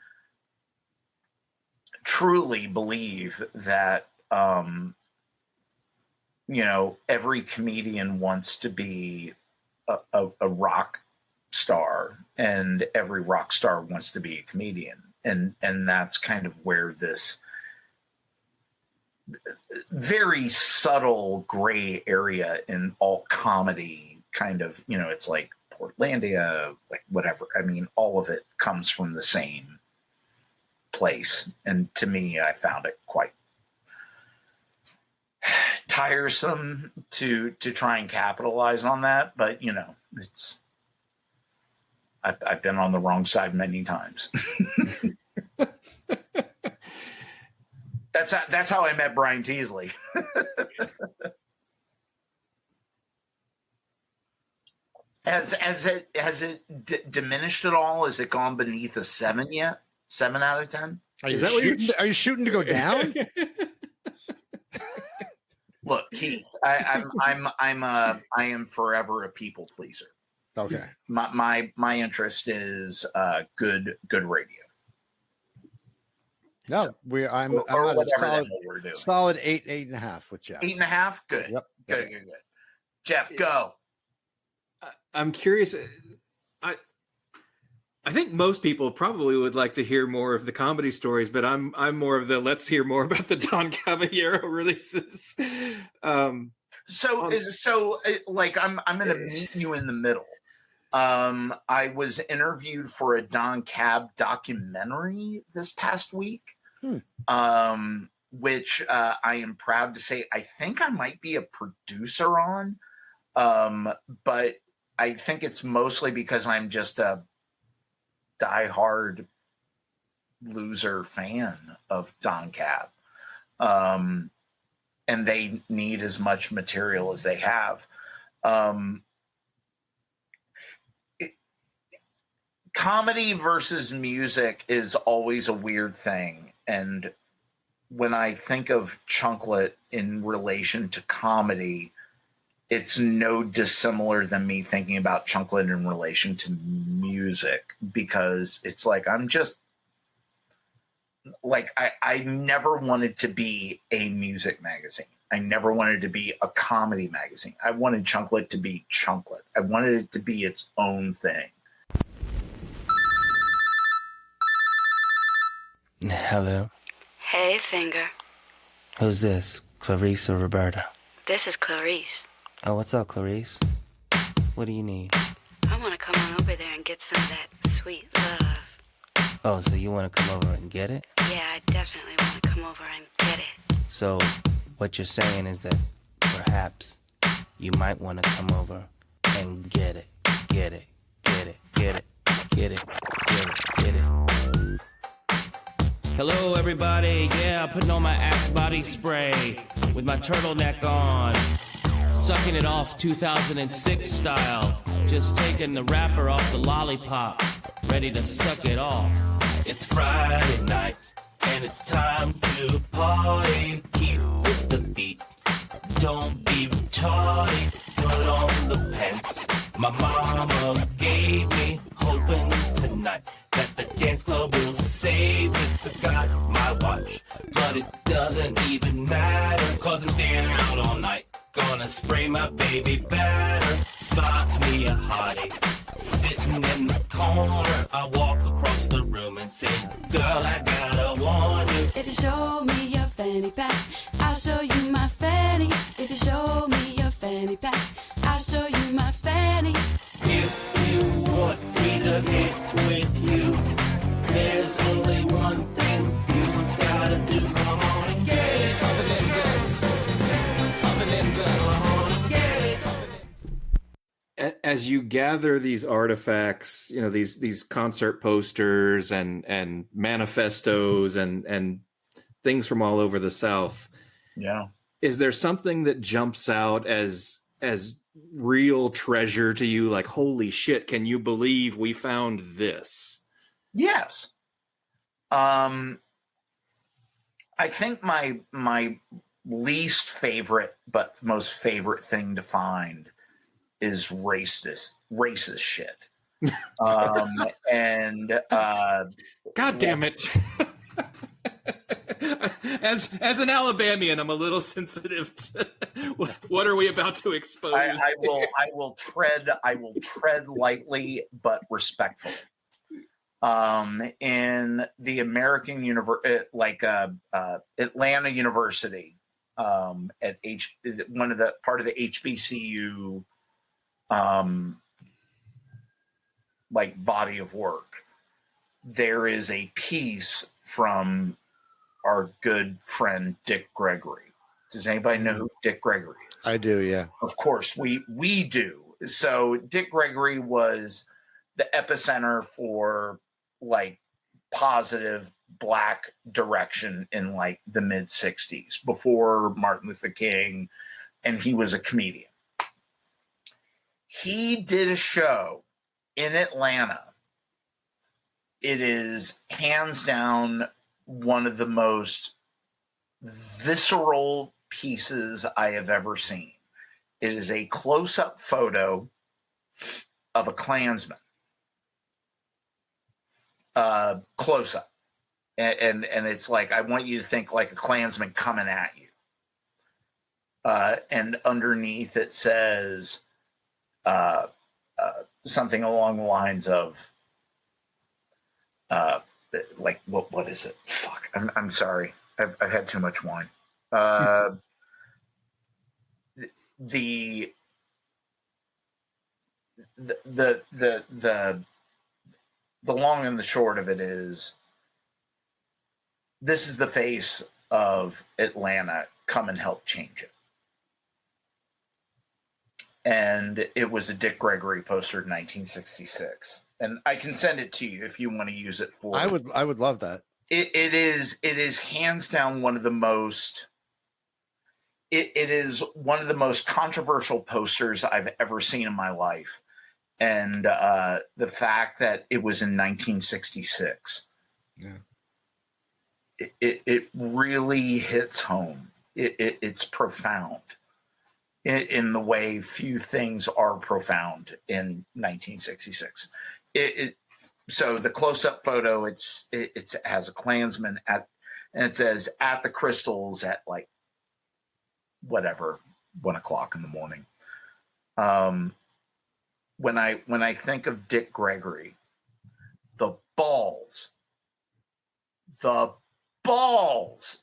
truly believe that every comedian wants to be a rock star, and every rock star wants to be a comedian. And that's kind of where this very subtle gray area in all comedy kind of, it's like Portlandia, like whatever. I mean, all of it comes from the same place. And to me, I found it quite tiresome to try and capitalize on that. But, it's, I've been on the wrong side many times. That's how I met Brian Teasley. Has it diminished at all? Has it gone beneath a 7 yet? 7 out of 10? Are you shooting to go down? Look, Keith, I am forever a people pleaser. Okay. My interest is good radio. No, so, I'm at a solid 8.5 with Geoff. 8.5? Good. Yep. Good. Geoff, go. I'm curious. I think most people probably would like to hear more of the comedy stories, but I'm more of the let's hear more about the Don Caballero releases. I'm going to meet you in the middle. I was interviewed for a Don Cab documentary this past week, which I am proud to say I think I might be a producer on, but I think it's mostly because I'm just a diehard loser fan of Don Cab, and they need as much material as they have. Comedy versus music is always a weird thing. And when I think of Chunklet in relation to comedy, it's no dissimilar than me thinking about Chunklet in relation to music, because it's like, I'm just like, I never wanted to be a music magazine. I never wanted to be a comedy magazine. I wanted Chunklet to be Chunklet. I wanted it to be its own thing. Hello. Hey, Finger. Who's this? Clarice or Roberta? This is Clarice. Oh, what's up, Clarice? What do you need? I want to come on over there and get some of that sweet love. Oh, so you want to come over and get it? Yeah, I definitely want to come over and get it. So, what you're saying is that perhaps you might want to come over and get it. Get it. Get it. Get it. Get it. Get it. Get it. Hello, everybody. Yeah, putting on my Axe body spray with my turtleneck on. Sucking it off 2006 style. Just taking the wrapper off the lollipop. Ready to suck it off. It's Friday night and it's time to party. Keep with the beat, don't be retarded. Put on the pants my mama gave me, hoping tonight that the dance club will save me. Forgot my watch, but it doesn't even matter, cause I'm staying out all night. Gonna spray my baby batter. Spot me a hottie sitting in the corner. I walk across the room and say, girl, I gotta warn you. If you show me your fanny pack, I'll show you my fanny. If you show me your fanny pack, I'll show you my fanny. If you want me to get with you, there's only one thing you gotta do. Come on and get it. Other than good. Other than good. Come on and get it. As you gather these artifacts, you know, these concert posters and manifestos and things from all over the South. Yeah. Is there something that jumps out as real treasure to you? Like, holy shit, can you believe we found this? Yes. I think my least favorite, but most favorite thing to find is racist shit. And God damn it. As an Alabamian, I'm a little sensitive to what are we about to expose? I will tread lightly but respectfully. In the American Atlanta University, at part of the HBCU, like body of work, there is a piece from our good friend Dick Gregory. Does anybody know who Dick Gregory is? I do, yeah. Of course, we do. So Dick Gregory was the epicenter for like positive black direction in like the mid 60s, before Martin Luther King, and he was a comedian. He did a show in Atlanta. It is hands down one of the most visceral pieces I have ever seen. It is a close-up photo of a Klansman. Close-up. And it's like, I want you to think like a Klansman coming at you. And underneath it says something along the lines of, like, what is it? Fuck, I'm sorry. I've had too much wine. The long and the short of it is, this is the face of Atlanta. Come and help change it. And it was a Dick Gregory poster in 1966. And I can send it to you if you want to use it for. I would love that. It is hands down one of the most. It is one of the most controversial posters I've ever seen in my life, and the fact that it was in 1966. Yeah. It really hits home. It's profound in the way few things are profound in 1966. So the close-up photo, it has a Klansman and it says at the Crystals at like whatever 1 o'clock in the morning. When I think of Dick Gregory, the balls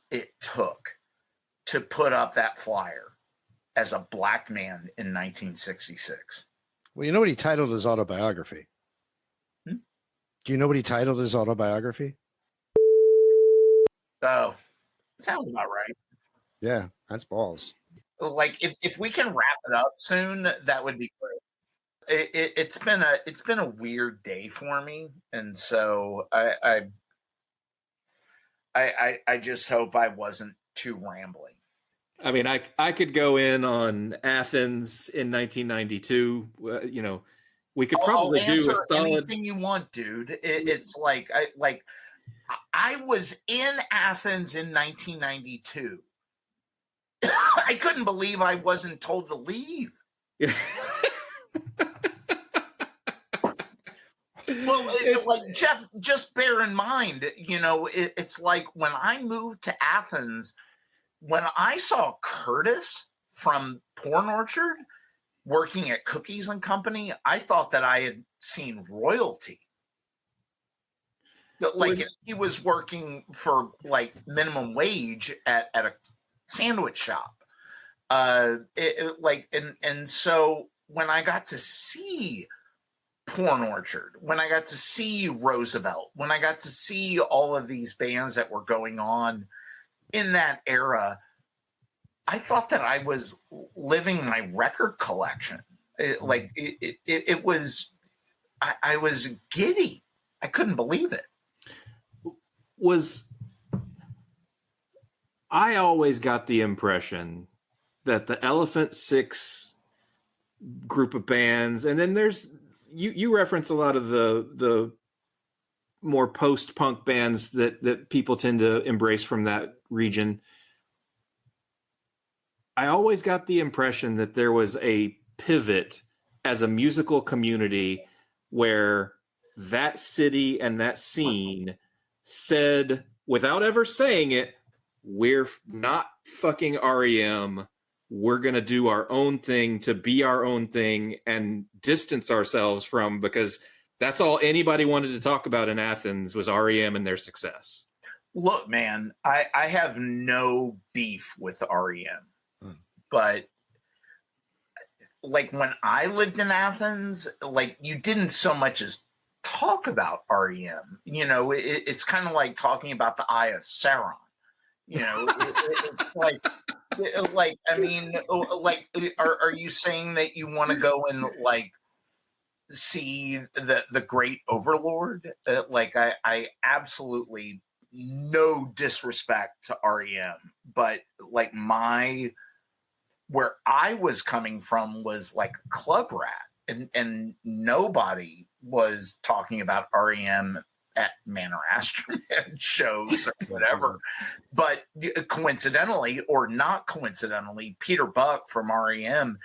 it took to put up that flyer as a black man in 1966. Well, you know what he titled his autobiography? Do you know what he titled his autobiography? Oh, sounds about right. Yeah, that's balls. Like if we can wrap it up soon, that would be great. It's been a weird day for me, and so I just hope I wasn't too rambling. I mean, I could go in on Athens in 1992. You know, we could probably do a solid. Anything you want, dude. It's like I was in Athens in 1992. I couldn't believe I wasn't told to leave. Well, like Geoff, just bear in mind, it's like when I moved to Athens, when I saw Curtis from Porn Orchard working at Cookies and Company, I thought that I had seen royalty. Like he was working for like minimum wage at a sandwich shop. And so when I got to see Porn Orchard, when I got to see Roosevelt, when I got to see all of these bands that were going on in that era, I thought that I was living my record collection. It was, I was giddy. I couldn't believe it. I always got the impression that the Elephant Six group of bands, and then there's you reference a lot of the more post-punk bands that people tend to embrace from that region. I always got the impression that there was a pivot as a musical community where that city and that scene said, without ever saying it, we're not fucking REM. We're going to do our own thing to be our own thing and distance ourselves from, because that's all anybody wanted to talk about in Athens was REM and their success. Look, man, I have no beef with REM, but like when I lived in Athens, like you didn't so much as talk about REM. It's kind of like talking about the Eye of Sauron. It's like I mean, like, are you saying that you want to go and like see the Great Overlord? I absolutely, no disrespect to REM, but like where I was coming from was like a club rat, and nobody was talking about REM at Manor Astroman shows or whatever. But coincidentally or not coincidentally, Peter Buck from REM,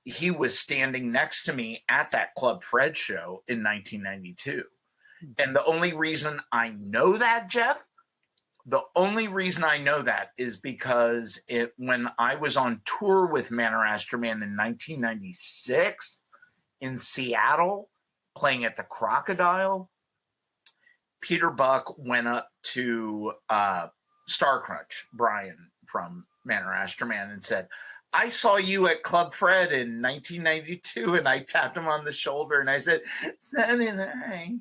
he was standing next to me at that Club Fred show in 1992. And the only reason I know that, Geoff, the only reason I know that is because when I was on tour with Manor Astroman in 1996 in Seattle, playing at the Crocodile, Peter Buck went up to Star Crunch, Brian from Manor Astroman, and said, I saw you at Club Fred in 1992, and I tapped him on the shoulder, and I said, Sunny night.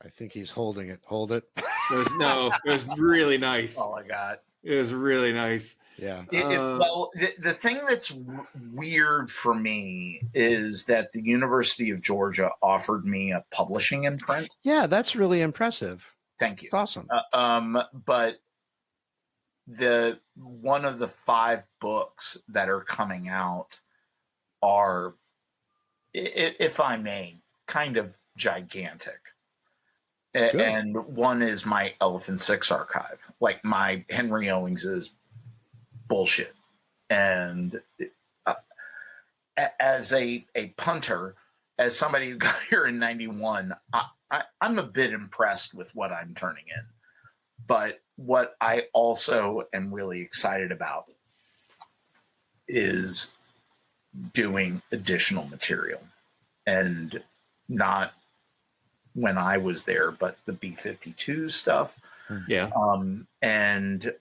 I think he's holding it. Hold it. It was really nice. Oh my God. It was really nice. Yeah. Well, the thing that's weird for me is that the University of Georgia offered me a publishing imprint. Yeah, that's really impressive. Thank you. It's awesome. But one of the 5 books that are coming out are, if I may, kind of gigantic. Good. And one is my Elephant Six archive, like my Henry Owings is bullshit. And as a punter, as somebody who got here in 91, I'm a bit impressed with what I'm turning in. But what I also am really excited about is doing additional material, and not when I was there, but the B-52 stuff. Yeah. And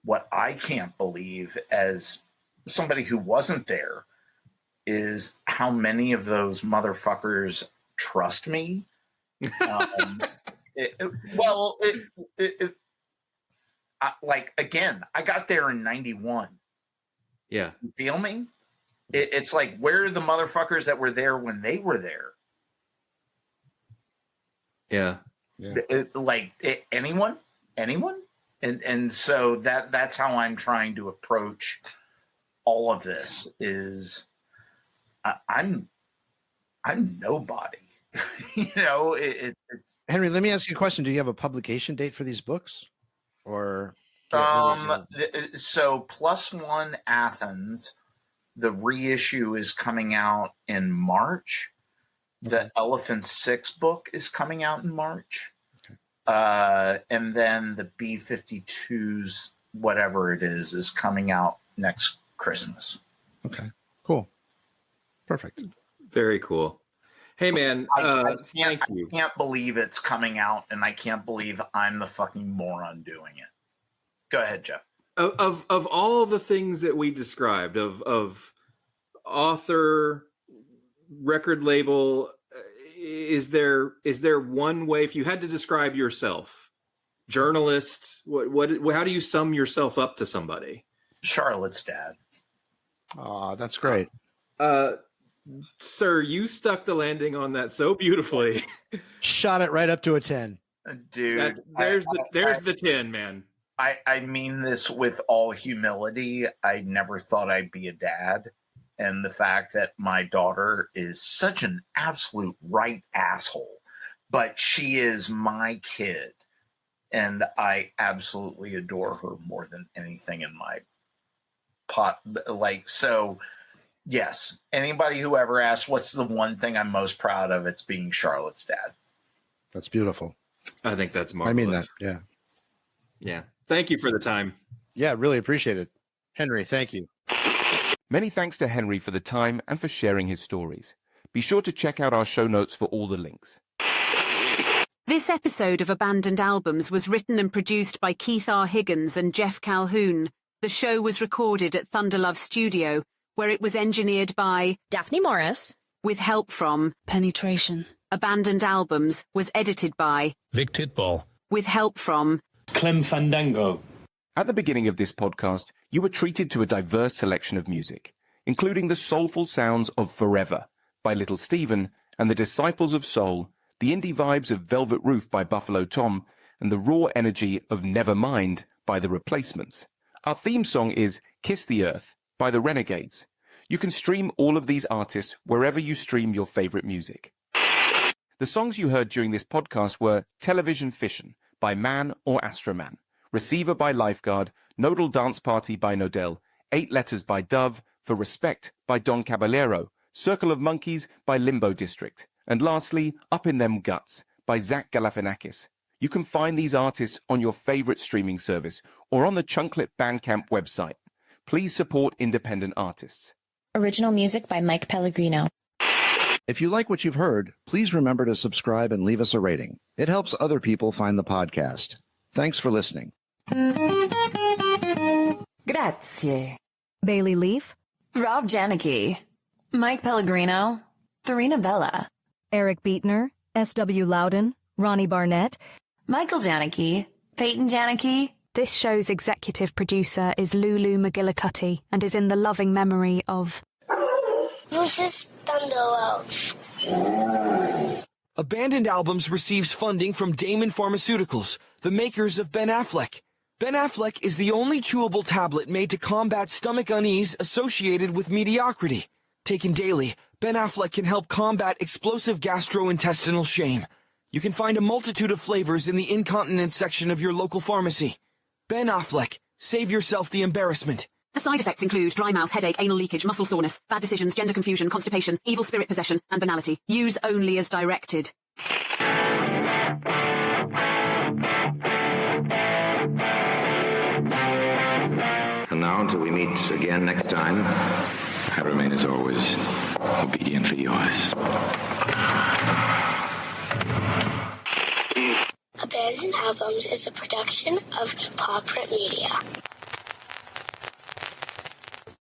what I can't believe as somebody who wasn't there is how many of those motherfuckers trust me. Again, I got there in 91. Yeah. You feel me? It's like, where are the motherfuckers that were there when they were there? Yeah. Anyone? And so that's how I'm trying to approach all of this is I'm nobody. Henry, let me ask you a question. Do you have a publication date for these books? Or so Plus One Athens, the reissue is coming out in March. The Elephant 6 book is coming out in March. And then the B-52s, whatever it is coming out next Christmas. Okay, cool. Perfect. Very cool. Hey, man, thank you. I can't believe it's coming out, and I can't believe I'm the fucking moron doing it. Go ahead, Geoff. Of all the things that we described, of author, record label, is there one way, if you had to describe yourself, journalist, how do you sum yourself up to somebody? Charlotte's dad. Oh, that's great. Sir, you stuck the landing on that so beautifully. Shot it right up to a 10. Dude, there's the 10, man. I mean this with all humility. I never thought I'd be a dad. And the fact that my daughter is such an absolute right asshole, but she is my kid. And I absolutely adore her more than anything in my pot. So yes, anybody who ever asks, what's the one thing I'm most proud of? It's being Charlotte's dad. That's beautiful. I think that's marvelous. I mean that. Yeah. Yeah. Thank you for the time. Yeah, really appreciate it. Henry, thank you. Many thanks to Henry for the time and for sharing his stories. Be sure to check out our show notes for all the links. This episode of Abandoned Albums was written and produced by Keith R. Higgins and Jeff Calhoun. The show was recorded at Thunderlove Studio, where it was engineered by Daphne Morris, with help from Penetration. Abandoned Albums was edited by Vic Titball, with help from Clem Fandango. At the beginning of this podcast, you were treated to a diverse selection of music, including the soulful sounds of Forever by Little Steven and the Disciples of Soul, the indie vibes of Velvet Roof by Buffalo Tom, and the raw energy of Nevermind by The Replacements. Our theme song is Kiss the Earth by The Renegades. You can stream all of these artists wherever you stream your favorite music. The songs you heard during this podcast were Television Fission by Man or Astroman, Receiver by Lifeguard, Nodal Dance Party by Nodell, 8 Letters by Dove, For Respect by Don Caballero, Circle of Monkeys by Limbo District, and lastly, Up in Them Guts by Zach Galifianakis. You can find these artists on your favorite streaming service or on the Chunklet Bandcamp website. Please support independent artists. Original music by Mike Pellegrino. If you like what you've heard, please remember to subscribe and leave us a rating. It helps other people find the podcast. Thanks for listening. Grazie. Bailey Leaf, Rob Janicki, Mike Pellegrino, Farina Bella, Eric Beatner, S.W. Loudon, Ronnie Barnett, Michael Janicki, Peyton Janicki. This show's executive producer is Lulu McGillicuddy and is in the loving memory of Lucius Thunderwells. Abandoned Albums receives funding from Damon Pharmaceuticals, the makers of Ben Affleck. Ben Affleck is the only chewable tablet made to combat stomach unease associated with mediocrity. Taken daily, Ben Affleck can help combat explosive gastrointestinal shame. You can find a multitude of flavors in the incontinence section of your local pharmacy. Ben Affleck, save yourself the embarrassment. The side effects include dry mouth, headache, anal leakage, muscle soreness, bad decisions, gender confusion, constipation, evil spirit possession, and banality. Use only as directed. And now, until we meet again next time, I remain as always obediently yours. Abandoned Albums is a production of Paw Print Media.